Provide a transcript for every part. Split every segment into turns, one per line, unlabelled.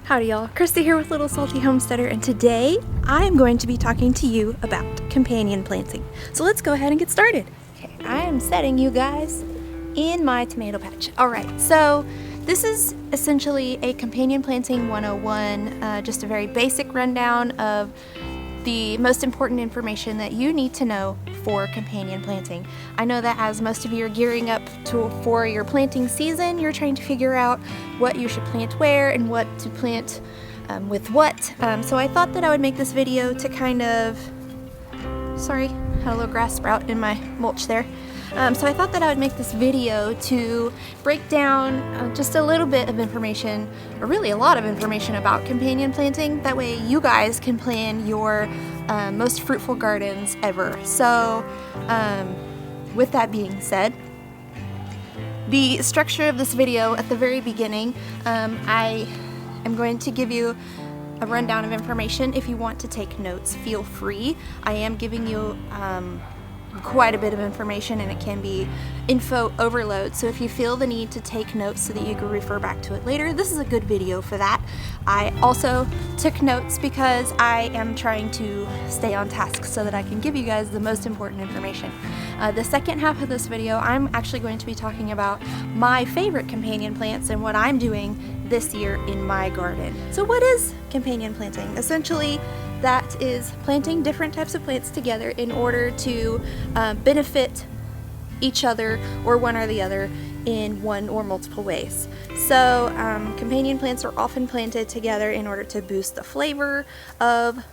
Howdy y'all, Christi here with Little Salty Homesteader, and today I'm going to be talking to you about companion planting. So let's go ahead and get started. Okay, I am setting you guys in my tomato patch. Alright, so this is essentially a companion planting 101, just a very basic rundown of the most important information that you need to know for companion planting. I know that as most of you are gearing up for your planting season, you're trying to figure out what you should plant where and what to plant with what. So I thought that I would make this video to kind of, sorry, had a little grass sprout in my mulch there. So I thought that I would make this video to break down just a little bit of information, or really a lot of information about companion planting. That way you guys can plan your most fruitful gardens ever. So with that being said, the structure of this video at the very beginning, I am going to give you a rundown of information. If you want to take notes, feel free. I am giving you quite a bit of information, and it can be info overload, so if you feel the need to take notes so that you can refer back to it later, this is a good video for that. I also took notes because I am trying to stay on task so that I can give you guys the most important information. The second half of this video, I'm actually going to be talking about my favorite companion plants and what I'm doing this year in my garden. So what is companion planting? Essentially, that is planting different types of plants together in order to benefit each other or one or the other in one or multiple ways. So companion plants are often planted together in order to boost the flavor of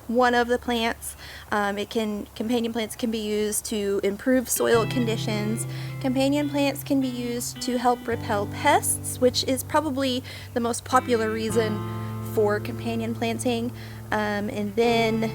one of the plants. Companion plants can be used to improve soil conditions. Companion plants can be used to help repel pests, which is probably the most popular reason for companion planting. And then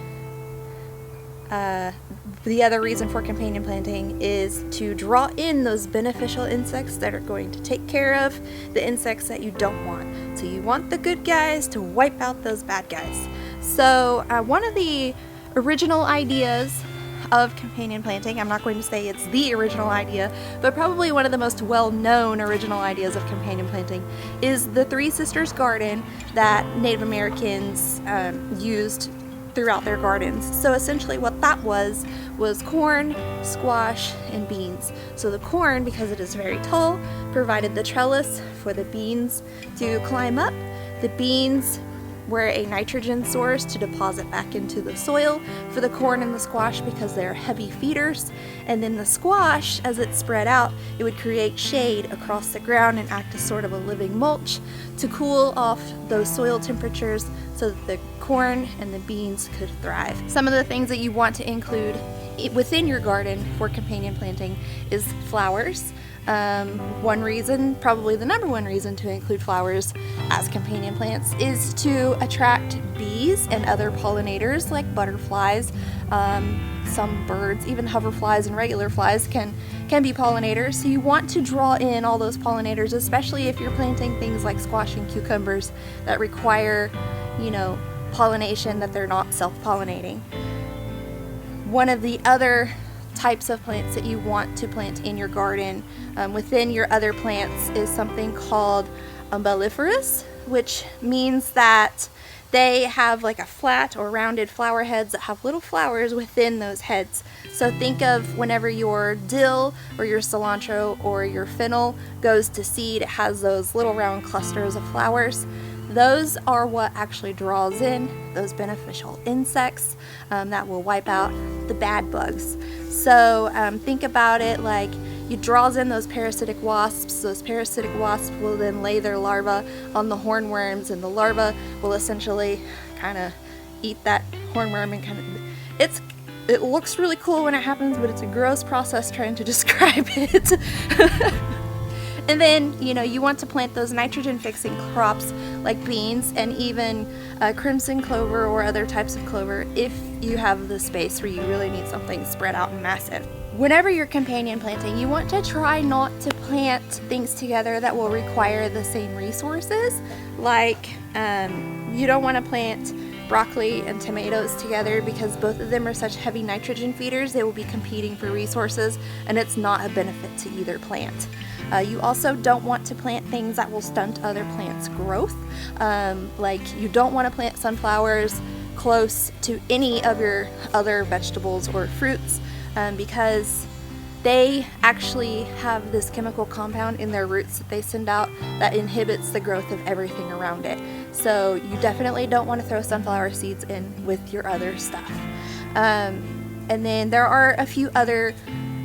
the other reason for companion planting is to draw in those beneficial insects that are going to take care of the insects that you don't want. So you want the good guys to wipe out those bad guys. So one of the original ideas of companion planting, I'm not going to say it's the original idea, but probably one of the most well-known original ideas of companion planting is the Three Sisters garden that Native Americans used throughout their gardens. So essentially what that was corn, squash, and beans. So the corn, because it is very tall, provided the trellis for the beans to climb up. The beans were a nitrogen source to deposit back into the soil for the corn and the squash because they're heavy feeders. And then the squash, as it spread out, it would create shade across the ground and act as sort of a living mulch to cool off those soil temperatures so that the corn and the beans could thrive. Some of the things that you want to include within your garden for companion planting is flowers. One reason, probably the number one reason to include flowers as companion plants is to attract bees and other pollinators like butterflies. Some birds, even hoverflies and regular flies can be pollinators. So you want to draw in all those pollinators, especially if you're planting things like squash and cucumbers that require, pollination that they're not self-pollinating. One of the other types of plants that you want to plant in your garden within your other plants is something called umbelliferous, which means that they have like a flat or rounded flower heads that have little flowers within those heads. So think of whenever your dill or your cilantro or your fennel goes to seed, it has those little round clusters of flowers. Those are what actually draws in those beneficial insects that will wipe out the bad bugs. So think about it like it draws in those parasitic wasps. Those parasitic wasps will then lay their larvae on the hornworms, and the larvae will essentially kind of eat that hornworm and it looks really cool when it happens, but it's a gross process trying to describe it. And then, you want to plant those nitrogen-fixing crops like beans and even crimson clover or other types of clover if you have the space where you really need something spread out and massive. Whenever you're companion planting, you want to try not to plant things together that will require the same resources. Like, you don't want to plant broccoli and tomatoes together because both of them are such heavy nitrogen feeders. They will be competing for resources, and it's not a benefit to either plant. You also don't want to plant things that will stunt other plants' growth. Like you don't want to plant sunflowers close to any of your other vegetables or fruits because they actually have this chemical compound in their roots that they send out that inhibits the growth of everything around it. So you definitely don't want to throw sunflower seeds in with your other stuff. And then there are a few other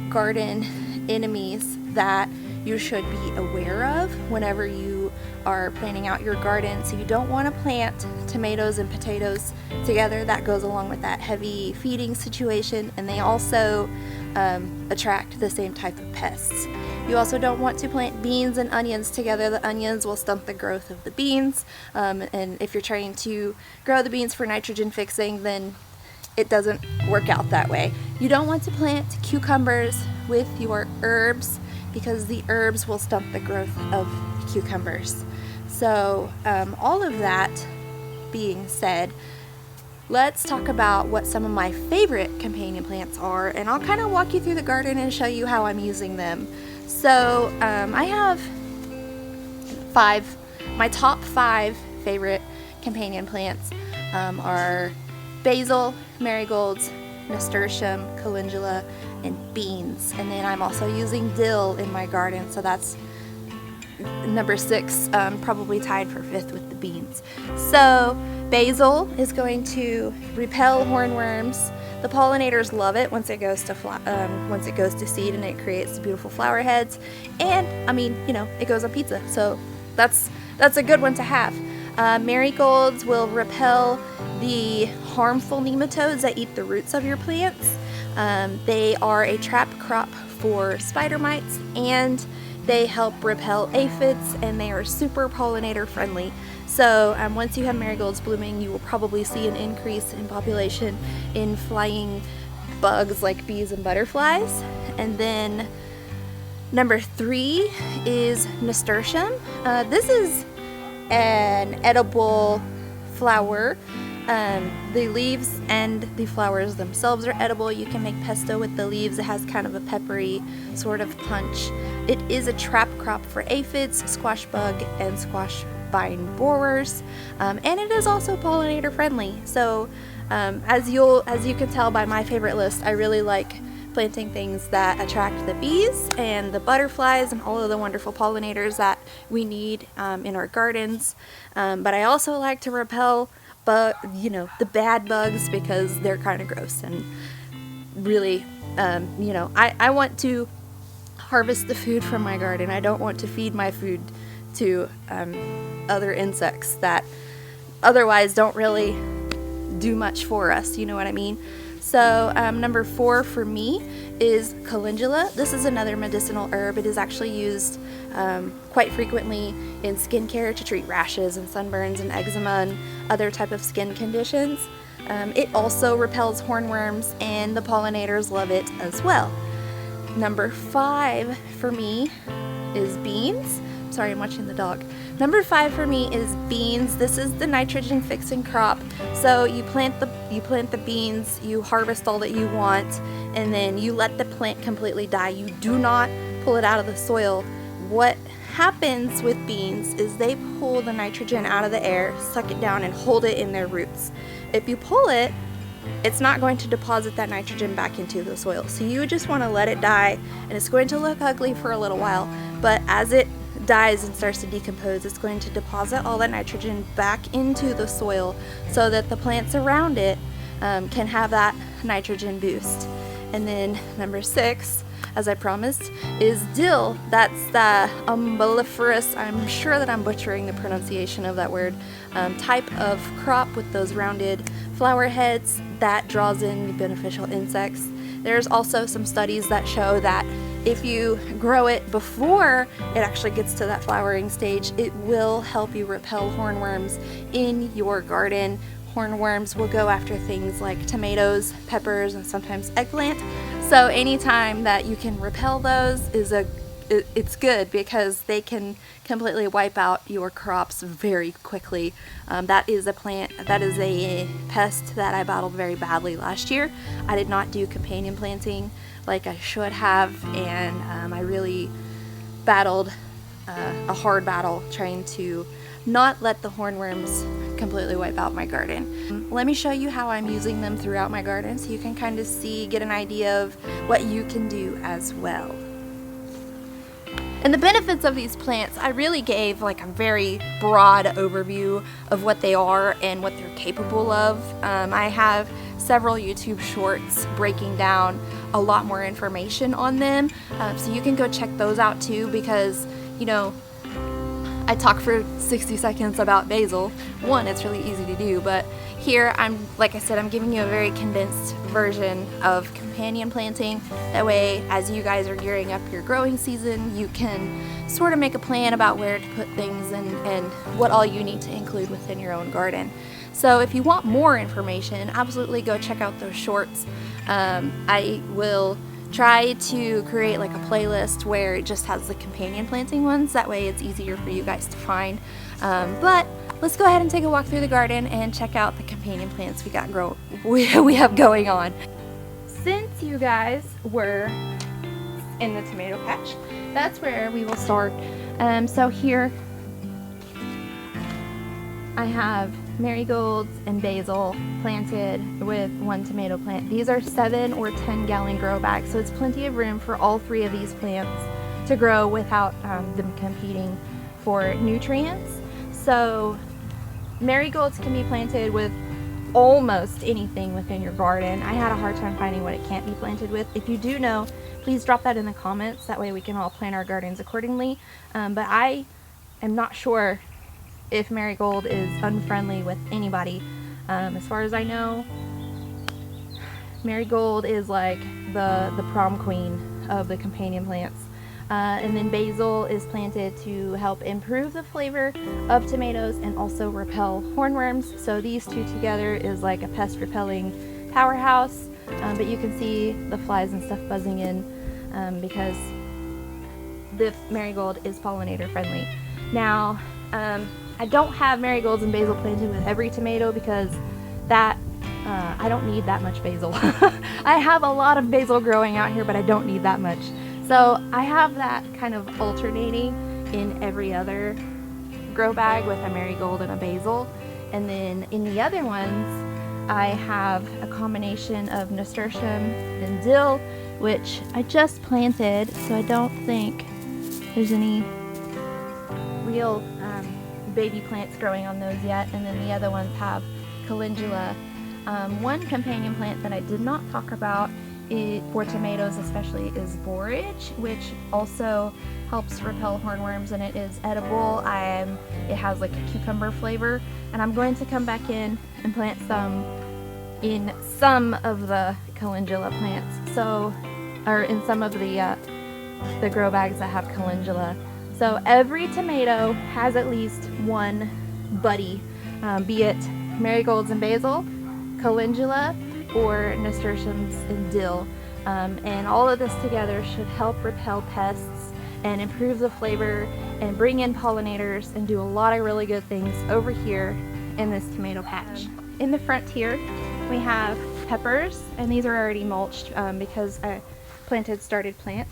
garden enemies that you should be aware of whenever you are planning out your garden. So you don't want to plant tomatoes and potatoes together. That goes along with that heavy feeding situation, and they also attract the same type of pests. You also don't want to plant beans and onions together. The onions will stunt the growth of the beans, and if you're trying to grow the beans for nitrogen fixing, then it doesn't work out that way. You don't want to plant cucumbers with your herbs because the herbs will stunt the growth of cucumbers. So all of that being said, let's talk about what some of my favorite companion plants are, and I'll kind of walk you through the garden and show you how I'm using them. So I have my top 5 favorite companion plants are basil, marigolds, nasturtium, calendula, and beans. And then I'm also using dill in my garden, so that's number 6, probably tied for 5th with the beans. So basil is going to repel hornworms. The pollinators love it once it goes to seed, and it creates beautiful flower heads. And I mean, you know, it goes on pizza, so that's a good one to have. Marigolds will repel the harmful nematodes that eat the roots of your plants. They are a trap crop for spider mites, and they help repel aphids, and they are super pollinator friendly. So once you have marigolds blooming, you will probably see an increase in population in flying bugs like bees and butterflies. And then number 3 is nasturtium. This is an edible flower. The leaves and the flowers themselves are edible. You can make pesto with the leaves. It has kind of a peppery sort of punch. It is a trap crop for aphids, squash bug, and squash vine borers, and it is also pollinator friendly. So as you can tell by my favorite list, I really like planting things that attract the bees and the butterflies and all of the wonderful pollinators that we need in our gardens. But I also like to repel the bad bugs because they're kind of gross, and really I want to harvest the food from my garden. I don't want to feed my food to other insects that otherwise don't really do much for us, you know what I mean? So number 4 for me is calendula. This is another medicinal herb. It is actually used quite frequently in skincare to treat rashes and sunburns and eczema and other type of skin conditions. It also repels hornworms, and the pollinators love it as well. Number 5 for me is beans. Sorry, I'm watching the dog. Number 5 for me is beans. This is the nitrogen fixing crop. So you plant the beans, you harvest all that you want, and then you let the plant completely die. You do not pull it out of the soil. What happens with beans is they pull the nitrogen out of the air, suck it down, and hold it in their roots. If you pull it, it's not going to deposit that nitrogen back into the soil. So you just want to let it die, and it's going to look ugly for a little while, but as it dies and starts to decompose, it's going to deposit all that nitrogen back into the soil so that the plants around it can have that nitrogen boost. And then number 6, as I promised, is dill. That's the umbelliferous, I'm sure that I'm butchering the pronunciation of that word, type of crop with those rounded flower heads that draws in beneficial insects. There's also some studies that show that if you grow it before it actually gets to that flowering stage, it will help you repel hornworms in your garden. Hornworms will go after things like tomatoes, peppers, and sometimes eggplant. So anytime that you can repel those is a it's good because they can completely wipe out your crops very quickly. That is a pest that I battled very badly last year. I did not do companion planting like I should have, and I really battled a hard battle trying to not let the hornworms completely wipe out my garden. Let me show you how I'm using them throughout my garden so you can kind of get an idea of what you can do as well. And the benefits of these plants, I really gave like a very broad overview of what they are and what they're capable of. I have several YouTube shorts breaking down a lot more information on them, so you can go check those out too, because you know, I talk for 60 seconds about basil. One, it's really easy to do, but here like I said, I'm giving you a very condensed version of companion planting. That way, as you guys are gearing up your growing season, you can sort of make a plan about where to put things and what all you need to include within your own garden. So if you want more information, absolutely go check out those shorts. I will try to create like a playlist where it just has the companion planting ones. That way it's easier for you guys to find. But let's go ahead and take a walk through the garden and check out the companion plants we have going on. Since you guys were in the tomato patch, that's where we will start. So here I have marigolds and basil planted with one tomato plant. These are 7 or 10 gallon grow bags, so it's plenty of room for all 3 of these plants to grow without them competing for nutrients. So marigolds can be planted with almost anything within your garden. I had a hard time finding what it can't be planted with. If you do know, please drop that in the comments. That way we can all plan our gardens accordingly. But I am not sure if marigold is unfriendly with anybody. As far as I know, marigold is like the prom queen of the companion plants. And then basil is planted to help improve the flavor of tomatoes and also repel hornworms. So these two together is like a pest repelling powerhouse. But you can see the flies and stuff buzzing in because the marigold is pollinator friendly. Now, I don't have marigolds and basil planted with every tomato because I don't need that much basil. I have a lot of basil growing out here, but I don't need that much. So I have that kind of alternating in every other grow bag with a marigold and a basil. And then in the other ones, I have a combination of nasturtium and dill, which I just planted, so I don't think there's any real baby plants growing on those yet. And then the other ones have calendula. One companion plant that I did not talk about for tomatoes especially is borage, which also helps repel hornworms, and it is edible. It has like a cucumber flavor, and I'm going to come back in and plant some in some of the calendula plants, or in some of the grow bags that have calendula. So every tomato has at least one buddy, be it marigolds and basil, calendula, or nasturtiums and dill. And all of this together should help repel pests and improve the flavor and bring in pollinators and do a lot of really good things over here in this tomato patch. In the front here, we have peppers, and these are already mulched because I planted started plants.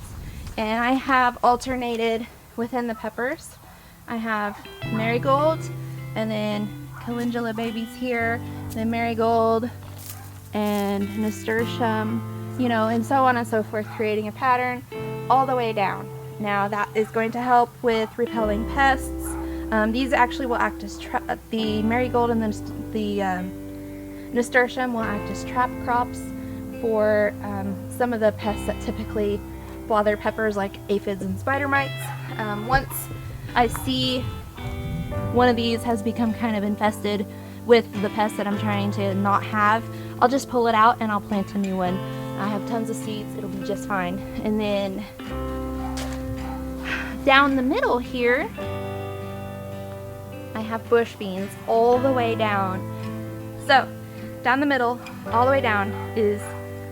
And I have alternated within the peppers. I have marigold, and then calendula babies here, then marigold, and nasturtium, you know, and so on and so forth, creating a pattern all the way down. Now that is going to help with repelling pests. These actually will act as the marigold and the nasturtium will act as trap crops for some of the pests that typically bother peppers, like aphids and spider mites. Once I see one of these has become kind of infested with the pests that I'm trying to not have, I'll just pull it out and I'll plant a new one. I have tons of seeds, it'll be just fine. And then down the middle here, I have bush beans all the way down. So down the middle, all the way down, is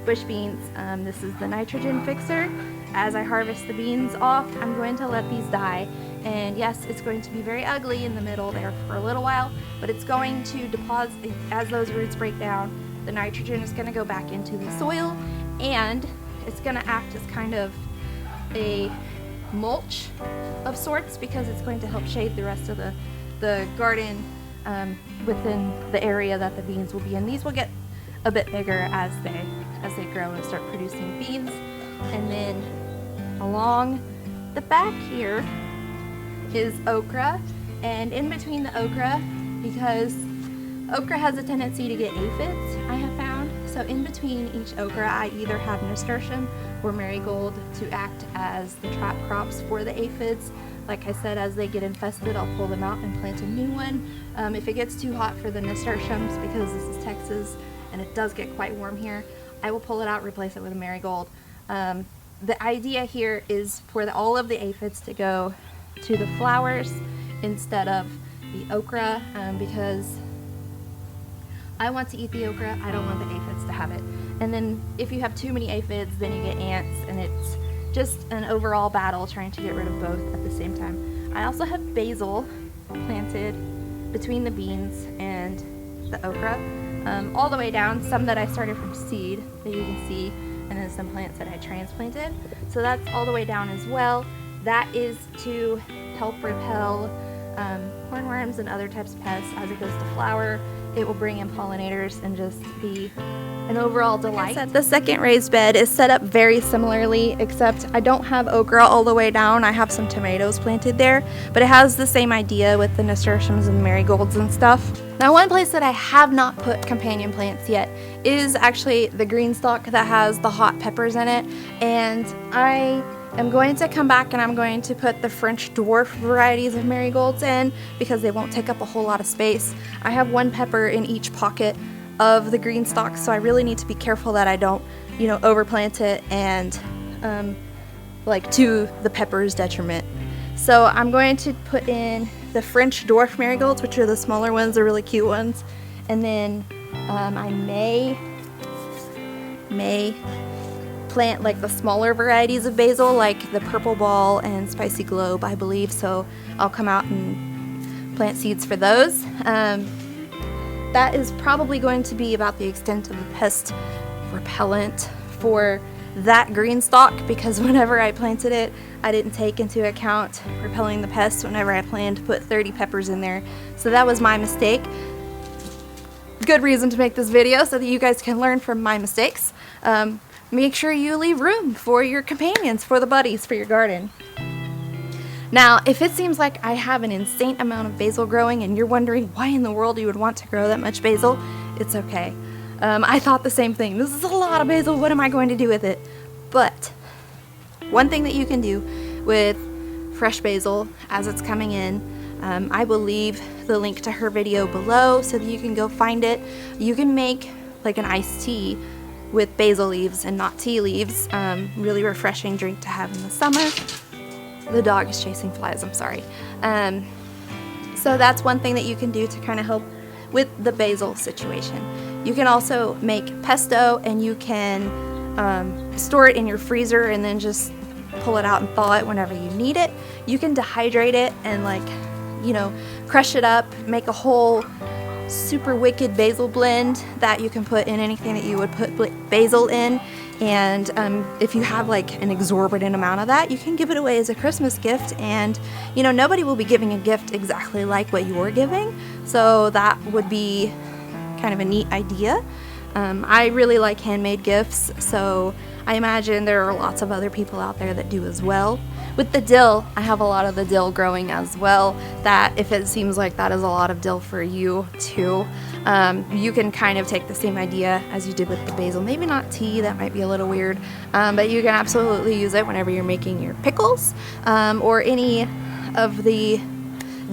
bush beans. This is the nitrogen fixer. as I harvest the beans off, I'm going to let these die. And yes, it's going to be very ugly in the middle there for a little while, but it's going to deposit, as those roots break down, the nitrogen is going to go back into the soil, and it's going to act as kind of a mulch of sorts, because it's going to help shade the rest of the garden within the area that the beans will be in. These will get a bit bigger as they grow and start producing beans. And then along the back here is okra, and in between the okra, because okra has a tendency to get aphids, I have found, so in between each okra I either have nasturtium or marigold to act as the trap crops for the aphids. Like I said, as they get infested, I'll pull them out and plant a new one. If it gets too hot for the nasturtiums, because this is Texas and it does get quite warm here, I will pull it out, replace it with a marigold. The idea here is for all of the aphids to go to the flowers instead of the okra, because I want to eat the okra, I don't want the aphids to have it. And then if you have too many aphids, then you get ants, and it's just an overall battle trying to get rid of both at the same time. I also have basil planted between the beans and the okra, all the way down, some that I started from seed that you can see, and then some plants that I transplanted. So that's all the way down as well. That is to help repel hornworms and other types of pests as it goes to flower. It will bring in pollinators and just be an overall delight. The second raised bed is set up very similarly, except I don't have okra all the way down. I have some tomatoes planted there, but it has the same idea with the nasturtiums and marigolds and stuff. Now, one place that I have not put companion plants yet is actually the green stalk that has the hot peppers in it, and I am going to come back and I'm going to put the French dwarf varieties of marigolds in, because they won't take up a whole lot of space. I have one pepper in each pocket of the green stalk, so I really need to be careful that I don't, overplant it and like to the pepper's detriment. So I'm going to put in the French dwarf marigolds, which are the smaller ones, the really cute ones, and then I may plant like the smaller varieties of basil, like the purple ball and spicy globe, I believe. So I'll come out and plant seeds for those. That is probably going to be about the extent of the pest repellent for that green stalk, because whenever I planted it, I didn't take into account repelling the pests whenever I planned to put 30 peppers in there. So that was my mistake. Good reason to make this video so that you guys can learn from my mistakes. Make sure you leave room for your companions, for the buddies, for your garden. Now, if it seems like I have an insane amount of basil growing and you're wondering why in the world you would want to grow that much basil, it's okay. I thought the same thing. This is a lot of basil. What am I going to do with it? But one thing that you can do with fresh basil as it's coming in, I will leave the link to her video below so that you can go find it. You can make like an iced tea with basil leaves and not tea leaves. Really refreshing drink to have in the summer. The dog is chasing flies, I'm sorry. So that's one thing that you can do to kind of help with the basil situation. You can also make pesto, and you can store it in your freezer and then just pull it out and thaw it whenever you need it. You can dehydrate it and crush it up, make a whole super wicked basil blend that you can put in anything that you would put basil in. And if you have like an exorbitant amount of that, you can give it away as a Christmas gift, and nobody will be giving a gift exactly like what you're giving, so that would be kind of a neat idea. I really like handmade gifts, so I imagine there are lots of other people out there that do as well. With the dill, I have a lot of the dill growing as well, that if it seems like that is a lot of dill for you too, you can kind of take the same idea as you did with the basil. Maybe not tea, that might be a little weird, but you can absolutely use it whenever you're making your pickles, or any of the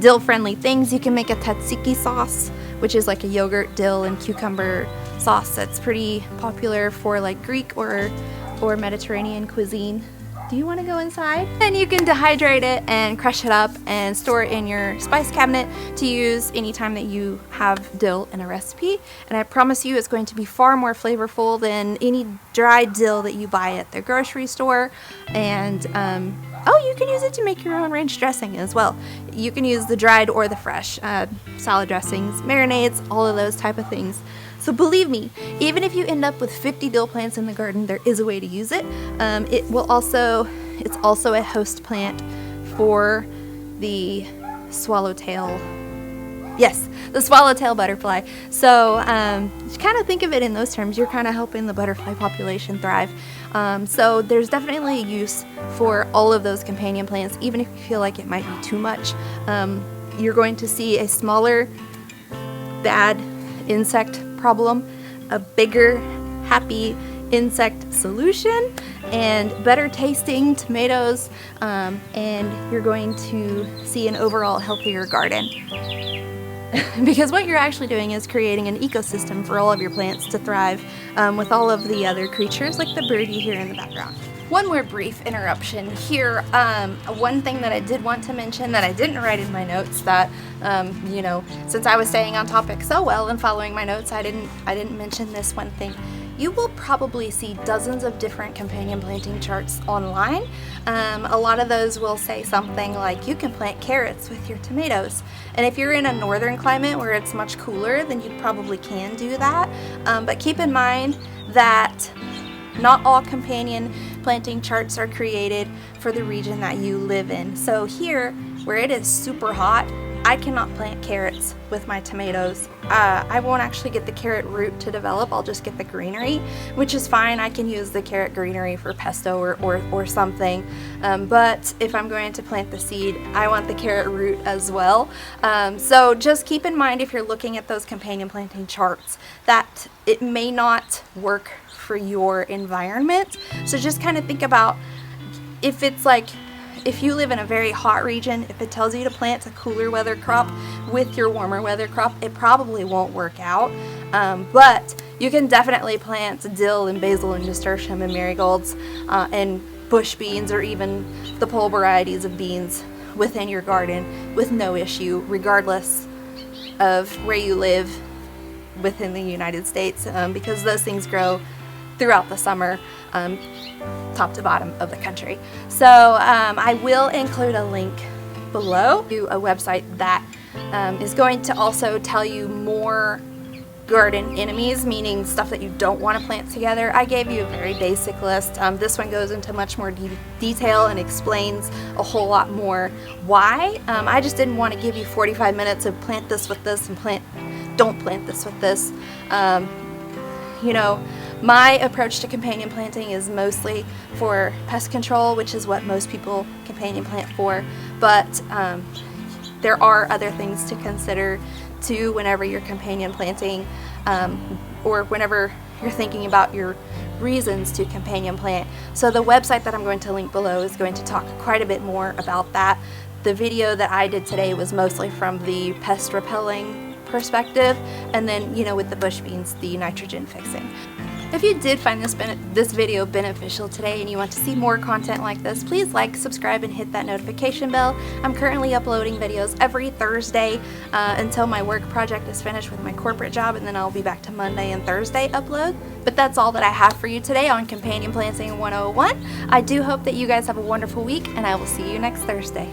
dill-friendly things. You can make a tzatziki sauce, which is like a yogurt, dill, and cucumber sauce that's pretty popular for like Greek or Mediterranean cuisine. Do you want to go inside? Then you can dehydrate it and crush it up and store it in your spice cabinet to use anytime that you have dill in a recipe. And I promise you it's going to be far more flavorful than any dried dill that you buy at the grocery store. And oh, you can use it to make your own ranch dressing as well. You can use the dried or the fresh salad dressings, marinades, all of those type of things. So believe me, even if you end up with 50 dill plants in the garden, there is a way to use it. It's also a host plant for the swallowtail. Yes, the swallowtail butterfly. So kind of think of it in those terms. You're kind of helping the butterfly population thrive. So there's definitely a use for all of those companion plants, even if you feel like it might be too much. You're going to see a smaller bad insect problem, a bigger happy insect solution, and better tasting tomatoes, and you're going to see an overall healthier garden. Because what you're actually doing is creating an ecosystem for all of your plants to thrive with all of the other creatures like the bird you hear in the background. One more brief interruption here. One thing that I did want to mention that I didn't write in my notes that, since I was staying on topic so well and following my notes, I didn't mention this one thing. You will probably see dozens of different companion planting charts online. A lot of those will say something like you can plant carrots with your tomatoes. And if you're in a northern climate where it's much cooler, then you probably can do that. But keep in mind that not all companion planting charts are created for the region that you live in. So here, where it is super hot, I cannot plant carrots with my tomatoes. I won't actually get the carrot root to develop. I'll just get the greenery, which is fine. I can use the carrot greenery for pesto or something. But if I'm going to plant the seed, I want the carrot root as well. So just keep in mind if you're looking at those companion planting charts that it may not work for your environment. So just kind of think about if you live in a very hot region, if it tells you to plant a cooler weather crop with your warmer weather crop, it probably won't work out. But you can definitely plant dill and basil and nasturtium and marigolds and bush beans or even the pole varieties of beans within your garden with no issue, regardless of where you live within the United States, because those things grow throughout the summer, top to bottom of the country. So I will include a link below to a website that is going to also tell you more garden enemies, meaning stuff that you don't want to plant together. I gave you a very basic list. This one goes into much more detail and explains a whole lot more why. I just didn't want to give you 45 minutes of plant this with this and don't plant this with this. My approach to companion planting is mostly for pest control, which is what most people companion plant for, but there are other things to consider too whenever you're companion planting, or whenever you're thinking about your reasons to companion plant. So the website that I'm going to link below is going to talk quite a bit more about that. The video that I did today was mostly from the pest repelling perspective, and then with the bush beans, the nitrogen fixing. If you did find this video beneficial today and you want to see more content like this, please like, subscribe, and hit that notification bell. I'm currently uploading videos every Thursday until my work project is finished with my corporate job, and then I'll be back to Monday and Thursday upload. But that's all that I have for you today on Companion Planting 101. I do hope that you guys have a wonderful week, and I will see you next Thursday.